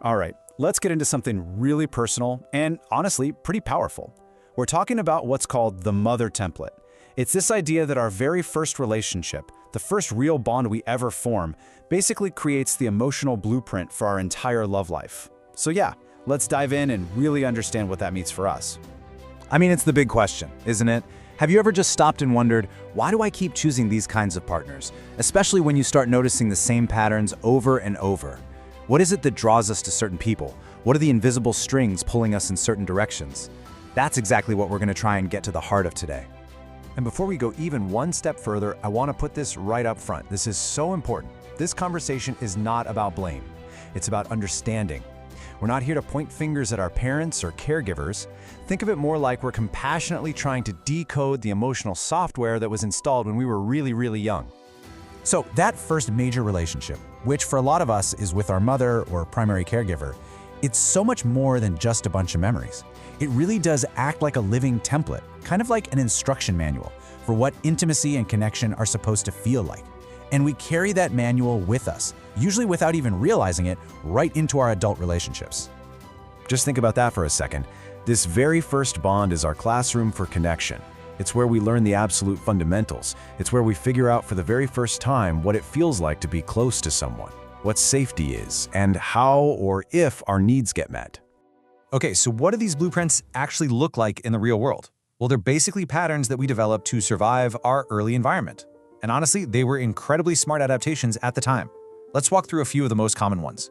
All right, let's get into something really personal and honestly pretty powerful. We're talking about what's called the mother template. It's this idea that our very first relationship, the first real bond we ever form, basically creates the emotional blueprint for our entire love life. So yeah, let's dive in and really understand what that means for us. I mean, it's the big question, isn't it? Have you ever just stopped and wondered, why do I keep choosing these kinds of partners? Especially when you start noticing the same patterns over and over. What is it that draws us to certain people? What are the invisible strings pulling us in certain directions? That's exactly what we're going to try and get to the heart of today. And before we go even one step further, I want to put this right up front. This is so important. This conversation is not about blame. It's about understanding. We're not here to point fingers at our parents or caregivers. Think of it more like we're compassionately trying to decode the emotional software that was installed when we were really, really young. So that first major relationship, which for a lot of us is with our mother or primary caregiver, it's so much more than just a bunch of memories. It really does act like a living template, kind of like an instruction manual for what intimacy and connection are supposed to feel like. And we carry that manual with us, usually without even realizing it, right into our adult relationships. Just think about that for a second. This very first bond is our classroom for connection. It's where we learn the absolute fundamentals. It's where we figure out for the very first time what it feels like to be close to someone, what safety is, and how or if our needs get met. Okay, so what do these blueprints actually look like in the real world? Well, they're basically patterns that we develop to survive our early environment. And honestly, they were incredibly smart adaptations at the time. Let's walk through a few of the most common ones.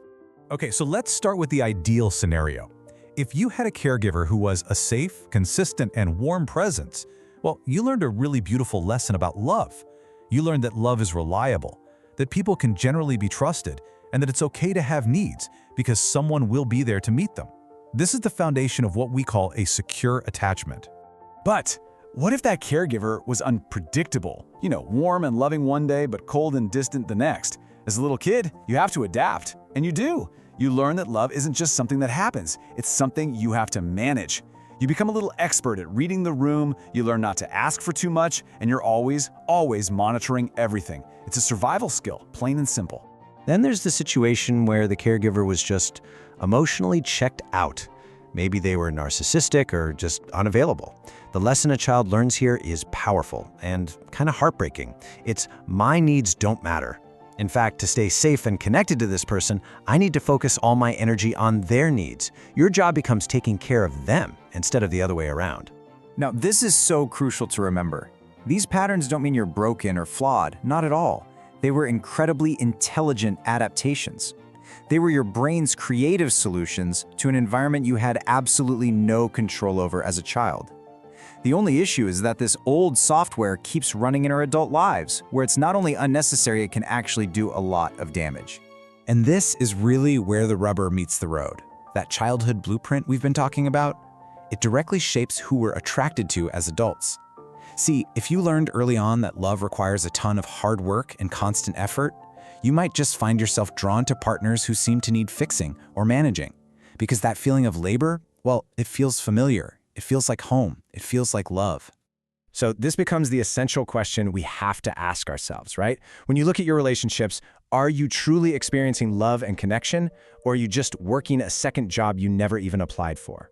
Okay, so let's start with the ideal scenario. If you had a caregiver who was a safe, consistent, and warm presence, well, you learned a really beautiful lesson about love. You learned that love is reliable, that people can generally be trusted, and that it's okay to have needs because someone will be there to meet them. This is the foundation of what we call a secure attachment. But what if that caregiver was unpredictable? Warm and loving one day, but cold and distant the next. As a little kid, you have to adapt, and you do. You learn that love isn't just something that happens, it's something you have to manage. You become a little expert at reading the room, you learn not to ask for too much, and you're always monitoring everything. It's a survival skill, plain and simple. Then there's the situation where the caregiver was just emotionally checked out. Maybe they were narcissistic or just unavailable. The lesson a child learns here is powerful and kind of heartbreaking. It's my needs don't matter. In fact, to stay safe and connected to this person, I need to focus all my energy on their needs. Your job becomes taking care of them instead of the other way around. Now, this is so crucial to remember. These patterns don't mean you're broken or flawed, not at all. They were incredibly intelligent adaptations. They were your brain's creative solutions to an environment you had absolutely no control over as a child. The only issue is that this old software keeps running in our adult lives, where it's not only unnecessary, it can actually do a lot of damage. And this is really where the rubber meets the road. That childhood blueprint we've been talking about, it directly shapes who we're attracted to as adults. See, if you learned early on that love requires a ton of hard work and constant effort, you might just find yourself drawn to partners who seem to need fixing or managing. Because that feeling of labor, well, it feels familiar. It feels like home. It feels like love. So this becomes the essential question we have to ask ourselves, right? When you look at your relationships, are you truly experiencing love and connection, or are you just working a second job you never even applied for?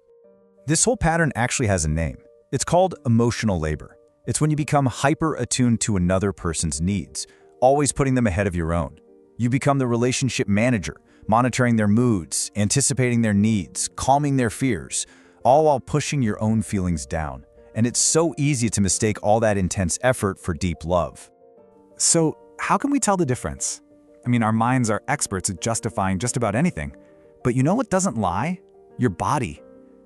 This whole pattern actually has a name. It's called emotional labor. It's when you become hyper-attuned to another person's needs, always putting them ahead of your own. You become the relationship manager, monitoring their moods, anticipating their needs, calming their fears, all while pushing your own feelings down. And it's so easy to mistake all that intense effort for deep love. So how can we tell the difference? I mean, our minds are experts at justifying just about anything. But you know what doesn't lie? Your body.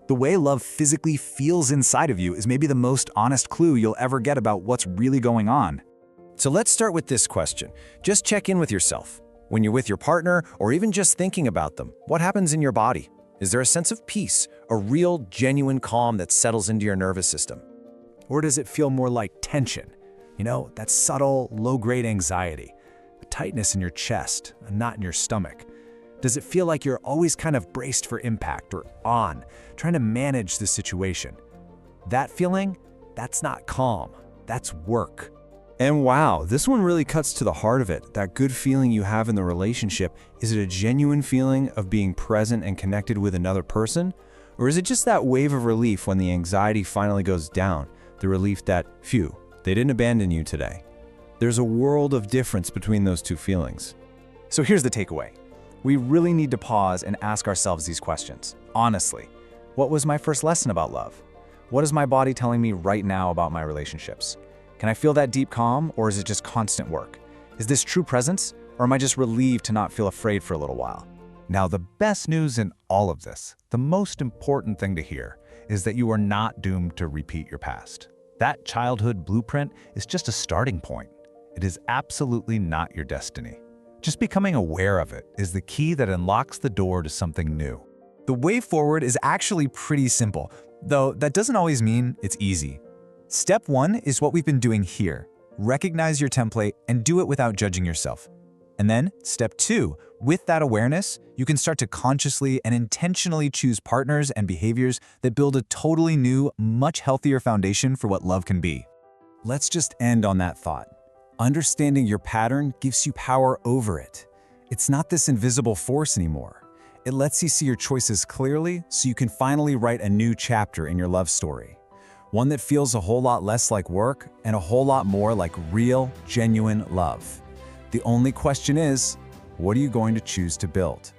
The way love physically feels inside of you is maybe the most honest clue you'll ever get about what's really going on. So let's start with this question. Just check in with yourself. When you're with your partner, or even just thinking about them, what happens in your body? Is there a sense of peace, a real, genuine calm that settles into your nervous system? Or does it feel more like tension? That subtle, low-grade anxiety, a tightness in your chest, a knot in your stomach. Does it feel like you're always kind of braced for impact or on, trying to manage the situation? That feeling, that's not calm, that's work. And wow, this one really cuts to the heart of it. That good feeling you have in the relationship, is it a genuine feeling of being present and connected with another person? Or is it just that wave of relief when the anxiety finally goes down? The relief that, phew, they didn't abandon you today. There's a world of difference between those two feelings. So here's the takeaway. We really need to pause and ask ourselves these questions. Honestly, what was my first lesson about love? What is my body telling me right now about my relationships? Can I feel that deep calm, or is it just constant work? Is this true presence, or am I just relieved to not feel afraid for a little while? Now, the best news in all of this, the most important thing to hear, is that you are not doomed to repeat your past. That childhood blueprint is just a starting point. It is absolutely not your destiny. Just becoming aware of it is the key that unlocks the door to something new. The way forward is actually pretty simple, though that doesn't always mean it's easy. Step 1 is what we've been doing here. Recognize your template and do it without judging yourself. And then, step 2, with that awareness, you can start to consciously and intentionally choose partners and behaviors that build a totally new, much healthier foundation for what love can be. Let's just end on that thought. Understanding your pattern gives you power over it. It's not this invisible force anymore. It lets you see your choices clearly so you can finally write a new chapter in your love story. One that feels a whole lot less like work and a whole lot more like real, genuine love. The only question is, what are you going to choose to build?